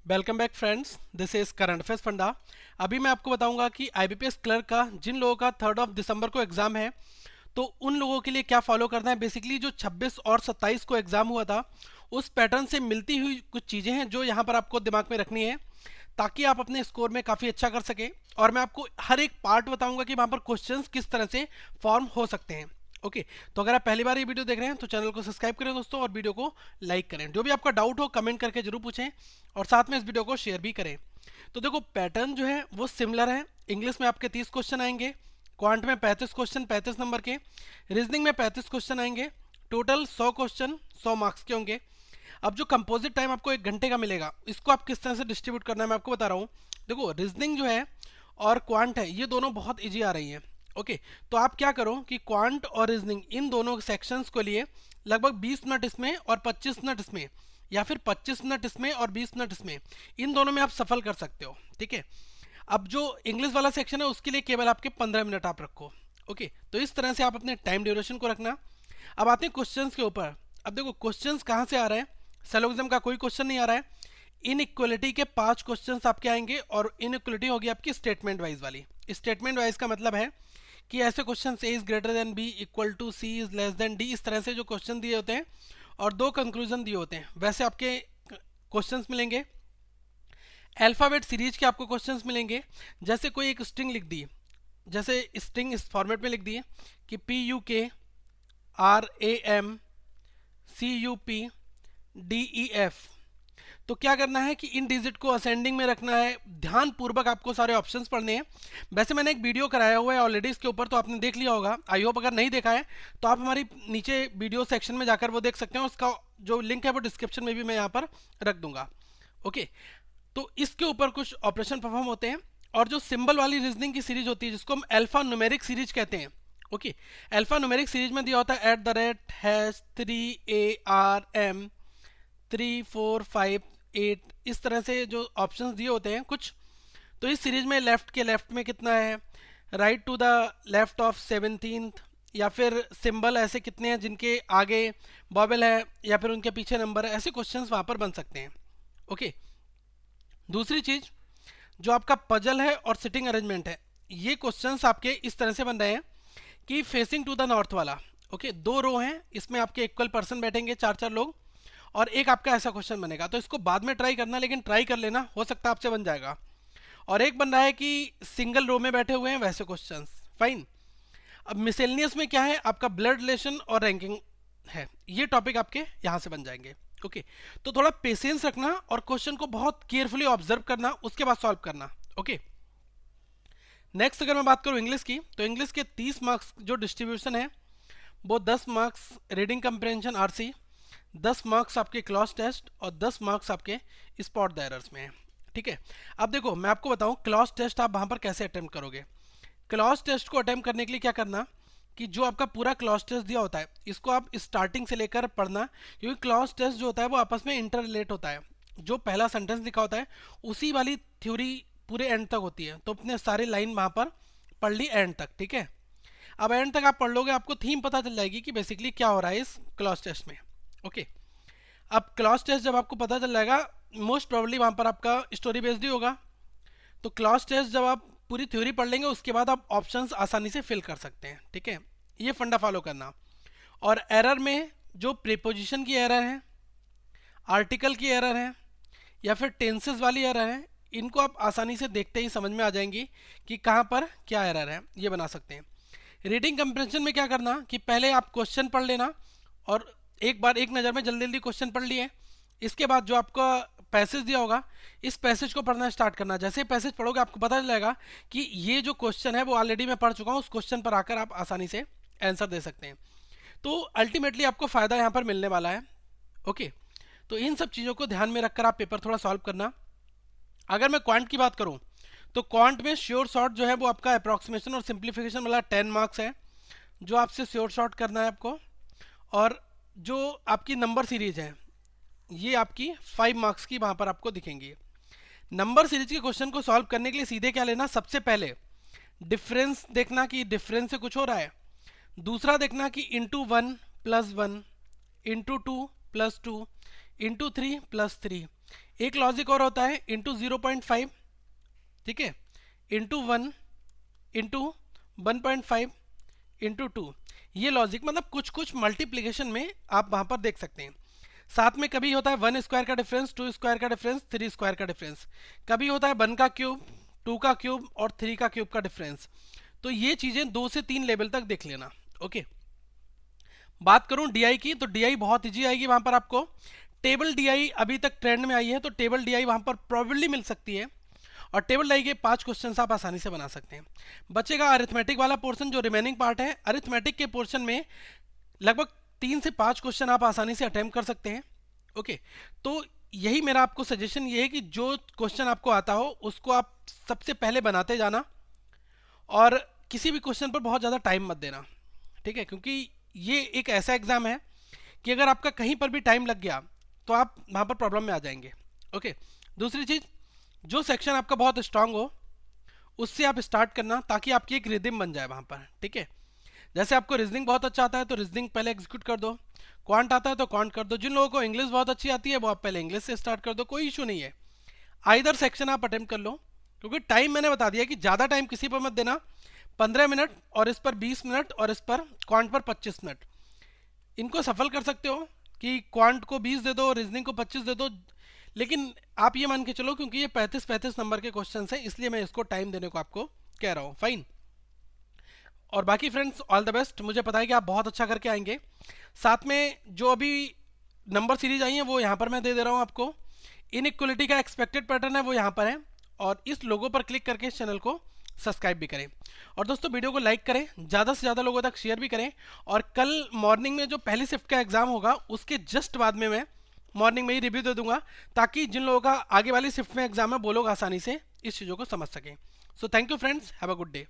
Welcome back friends, this is current affairs funda. अभी मैं आपको बताऊंगा कि आईबीपीएस क्लर्क का जिन लोगों का 3 दिसंबर को एग्जाम है तो उन लोगों के लिए क्या फॉलो करना है। बेसिकली जो 26 और 27 को एग्जाम हुआ था उस पैटर्न से मिलती हुई कुछ चीज़ें हैं जो यहाँ पर आपको दिमाग में रखनी है ताकि आप अपने स्कोर में काफ़ी अच्छा कर सकें। और मैं आपको हर एक पार्ट बताऊंगा कि वहाँ पर क्वेश्चंस किस तरह से फॉर्म हो सकते हैं। ओके, तो अगर आप पहली बार ये वीडियो देख रहे हैं तो चैनल को सब्सक्राइब करें दोस्तों, और वीडियो को लाइक करें। जो भी आपका डाउट हो कमेंट करके जरूर पूछें और साथ में इस वीडियो को शेयर भी करें। तो देखो, पैटर्न जो है वो सिमिलर है। इंग्लिश में आपके 30 क्वेश्चन आएंगे, क्वांट में 35 क्वेश्चन 35 नंबर के, रीजनिंग में 35 क्वेश्चन आएंगे। टोटल 100 क्वेश्चन 100 मार्क्स के होंगे। अब जो कंपोजिट टाइम आपको 1 घंटे का मिलेगा, इसको आप किस तरह से डिस्ट्रीब्यूट करना है मैं आपको बता रहा हूँ। देखो, रीजनिंग जो है और क्वांट है ये दोनों बहुत इजी आ रही हैं। ओके, तो आप क्या करो कि क्वांट और रीजनिंग इन दोनों सेक्शंस के लिए लगभग 20 मिनट इसमें और 25 मिनट इसमें, या फिर 25 मिनट इसमें और 20 मिनट इसमें, इन दोनों में आप सफल कर सकते हो। ठीक है, अब जो इंग्लिश वाला सेक्शन है उसके लिए केवल आपके 15 मिनट आप रखो। ओके, तो इस तरह से आप अपने टाइम ड्यूरेशन को रखना। अब आते हैं क्वेश्चंस के ऊपर। अब देखो, क्वेश्चंस कहाँ से आ रहे हैं। सेलोगिज्म का कोई क्वेश्चन नहीं आ रहा है। इनइक्वलिटी के 5 क्वेश्चंस आपके आएंगे, और इनइक्वलिटी होगी आपकी स्टेटमेंट वाइज वाली। स्टेटमेंट वाइज का मतलब है कि ऐसे question A is greater than B, equal to C is less than D, इस तरह से जो क्वेश्चन दिए होते हैं और 2 कंक्लूजन दिए होते हैं, वैसे आपके क्वेश्चंस मिलेंगे। अल्फाबेट सीरीज के आपको क्वेश्चंस मिलेंगे। जैसे कोई एक स्ट्रिंग लिख दी, जैसे स्ट्रिंग इस फॉर्मेट में लिख दी है कि PUKRAMCUPDEF, तो क्या करना है कि इन डिजिट को असेंडिंग में रखना है। ध्यान पूर्वक आपको सारे ऑप्शंस पढ़ने हैं। वैसे मैंने एक वीडियो कराया हुआ है ऑलरेडी इसके ऊपर, तो आपने देख लिया होगा। आई होप अगर नहीं देखा है तो आप हमारी नीचे वीडियो सेक्शन में जाकर वो देख सकते हैं। उसका जो लिंक है वो डिस्क्रिप्शन में भी मैं यहाँ पर रख दूंगा। ओके, तो इसके ऊपर कुछ ऑपरेशन परफॉर्म होते हैं। और जो सिंबल वाली रीजनिंग की सीरीज होती है जिसको हम अल्फा न्यूमेरिक सीरीज कहते हैं। ओके, अल्फा न्यूमेरिक सीरीज में दिया होता है @3ARM3458, इस तरह से जो ऑप्शंस दिए होते हैं कुछ। तो इस सीरीज में लेफ्ट के लेफ्ट में कितना है, right to the left of 17th, या फिर सिंबल ऐसे कितने हैं जिनके आगे बॉबल है या फिर उनके पीछे नंबर है, ऐसे क्वेश्चंस वहां पर बन सकते हैं। ओके, दूसरी चीज जो आपका पजल है और सिटिंग अरेंजमेंट है, ये क्वेश्चंस आपके इस तरह से बन रहे हैं कि फेसिंग टू द नॉर्थ वाला। ओके, 2 रो हैं, इसमें आपके इक्वल पर्सन बैठेंगे, 4 4 लोग, और एक आपका ऐसा क्वेश्चन बनेगा। तो इसको बाद में ट्राई करना, लेकिन ट्राई कर लेना, हो सकता है आपसे बन जाएगा। और एक बन रहा है कि सिंगल रो में बैठे हुए हैं, वैसे क्वेश्चंस। फाइन। अब मिसेलिनियस में क्या है, आपका ब्लड रिलेशन और रैंकिंग है, ये टॉपिक आपके यहाँ से बन जाएंगे। ओके, तो थोड़ा पेशेंस रखना और क्वेश्चन को बहुत केयरफुली ऑब्जर्व करना, उसके बाद सॉल्व करना। ओके, नेक्स्ट अगर मैं बात करूँ इंग्लिश की, तो इंग्लिश के 30 मार्क्स जो डिस्ट्रीब्यूशन है वो 10 marks reading compression RC, 10 marks आपके क्लॉज टेस्ट और 10 मार्क्स आपके स्पॉट द एरर्स में है। ठीक है, अब देखो मैं आपको बताऊं क्लॉज टेस्ट आप वहां पर कैसे अटेम्प्ट करोगे। क्लॉज टेस्ट को अटेम्प्ट करने के लिए क्या करना कि जो आपका पूरा क्लॉज टेस्ट दिया होता है इसको आप स्टार्टिंग से लेकर पढ़ना, क्योंकि क्लॉज टेस्ट जो होता है वो आपस में इंटर रिलेट होता है। जो पहला सेंटेंस लिखा होता है उसी वाली थ्योरी पूरे एंड तक होती है, तो अपने सारी लाइन वहां पर पढ़ ली एंड तक। ठीक है, अब एंड तक आप पढ़ लोगे, आपको थीम पता चल जाएगी कि बेसिकली क्या हो रहा है इस क्लॉज टेस्ट में। ओके, अब क्लॉज टेस्ट जब आपको पता चल जाएगा, मोस्ट प्रोबेबली वहां पर आपका स्टोरी बेस्ड ही होगा। तो क्लॉज टेस्ट जब आप पूरी थ्योरी पढ़ लेंगे उसके बाद आप ऑप्शंस आसानी से फिल कर सकते हैं। ठीक है, ये फंडा फॉलो करना। और एरर में जो प्रीपोजिशन की एरर है, आर्टिकल की एरर है, या फिर टेंसेस वाली एरर है, इनको आप आसानी से देखते ही समझ में आ जाएंगी कि कहाँ पर क्या एरर है, ये बना सकते हैं। रीडिंग कंप्रेंशन में क्या करना कि पहले आप क्वेश्चन पढ़ लेना, और एक बार एक नज़र में जल्दी जल्दी क्वेश्चन पढ़ लिए। इसके बाद जो आपका पैसेज दिया होगा इस पैसेज को पढ़ना स्टार्ट करना। जैसे ही पैसेज पढ़ोगे आपको पता चल जाएगा कि ये जो क्वेश्चन है वो ऑलरेडी मैं पढ़ चुका हूँ, उस क्वेश्चन पर आकर आप आसानी से आंसर दे सकते हैं। तो अल्टीमेटली आपको फ़ायदा यहाँ पर मिलने वाला है। ओके, तो इन सब चीज़ों को ध्यान में रखकर आप पेपर थोड़ा सॉल्व करना। अगर मैं क्वांट की बात करूँ तो क्वांट में श्योर शॉर्ट जो है वो आपका अप्रॉक्सीमेशन और सिंप्लीफिकेशन वाला 10 मार्क्स है, जो आपसे श्योर शॉर्ट करना है आपको। और जो आपकी नंबर सीरीज है ये आपकी 5 मार्क्स की वहां पर आपको दिखेंगी। नंबर सीरीज के क्वेश्चन को सॉल्व करने के लिए सीधे क्या लेना, सबसे पहले डिफरेंस देखना कि डिफरेंस से कुछ हो रहा है। दूसरा देखना कि इंटू 1 + 1, इंटू 2 + 2, इंटू 3 प्लस 3। एक लॉजिक और होता है इंटू 0.5, ठीक है, इंटू 1 इंटू 1.5 इंटू 2। ये लॉजिक मतलब कुछ कुछ मल्टीप्लीकेशन में आप वहां पर देख सकते हैं। साथ में कभी होता है 1 स्क्वायर का डिफरेंस, 2 स्क्वायर का डिफरेंस, 3 स्क्वायर का डिफरेंस। कभी होता है 1 का क्यूब, 2 का क्यूब और 3 का क्यूब का डिफरेंस। तो ये चीजें 2 से 3 लेवल तक देख लेना। ओके, बात करूं डीआई की, तो डीआई बहुत इजी आएगी वहां पर आपको। टेबल डीआई अभी तक ट्रेंड में आई है, तो टेबल डीआई वहां पर प्रोबेबली मिल सकती है, और टेबल डीआई के 5 क्वेश्चन आप आसानी से बना सकते हैं। बचेगा अरिथमेटिक वाला पोर्शन, जो रिमेनिंग पार्ट है। अरिथमेटिक के पोर्शन में लगभग 3 से 5 क्वेश्चन आप आसानी से अटेम्प्ट कर सकते हैं। ओके, तो यही मेरा आपको सजेशन ये है कि जो क्वेश्चन आपको आता हो उसको आप सबसे पहले बनाते जाना, और किसी भी क्वेश्चन पर बहुत ज़्यादा टाइम मत देना, ठीक है, क्योंकि ये एक ऐसा एग्जाम है कि अगर आपका कहीं पर भी टाइम लग गया तो आप वहाँ पर प्रॉब्लम में आ जाएंगे। ओके, दूसरी चीज़, जो सेक्शन आपका बहुत स्ट्रांग हो उससे आप स्टार्ट करना, ताकि आपकी एक रिदम बन जाए वहाँ पर, ठीक है। जैसे आपको रीजनिंग बहुत अच्छा आता है तो रीजनिंग पहले एग्जीक्यूट कर दो, क्वांट आता है तो क्वांट कर दो। जिन लोगों को इंग्लिश बहुत अच्छी आती है वो आप पहले इंग्लिश से स्टार्ट कर दो, कोई इशू नहीं है। आइदर सेक्शन आप अटेम्प्ट कर लो, क्योंकि टाइम मैंने बता दिया कि ज़्यादा टाइम किसी पर मत देना। 15 मिनट और इस पर 20 मिनट और इस पर क्वांट पर 25 मिनट, इनको सफल कर सकते हो कि क्वांट को 20 दे दो, रीजनिंग को 25 दे दो। लेकिन आप ये मान के चलो, क्योंकि ये 35-35 नंबर के क्वेश्चन हैं, इसलिए मैं इसको टाइम देने को आपको कह रहा हूँ। फाइन। और बाकी फ्रेंड्स, ऑल द बेस्ट। मुझे पता है कि आप बहुत अच्छा करके आएंगे। साथ में जो अभी नंबर सीरीज आई है वो यहाँ पर मैं दे दे रहा हूँ आपको। इनइक्वलिटी का एक्सपेक्टेड पैटर्न है वो यहाँ पर है, और इस लोगो पर क्लिक करके इस चैनल को सब्सक्राइब भी करें। और दोस्तों, वीडियो को लाइक करें, ज़्यादा से ज़्यादा लोगों तक शेयर भी करें। और कल मॉर्निंग में जो पहली शिफ्ट का एग्जाम होगा उसके जस्ट बाद में मैं मॉर्निंग में ही रिव्यू दे दूंगा, ताकि जिन लोगों का आगे वाली शिफ्ट में एग्जाम है वो लोग आसानी से इस चीज़ों को समझ सकें। So thank you friends, have a good day.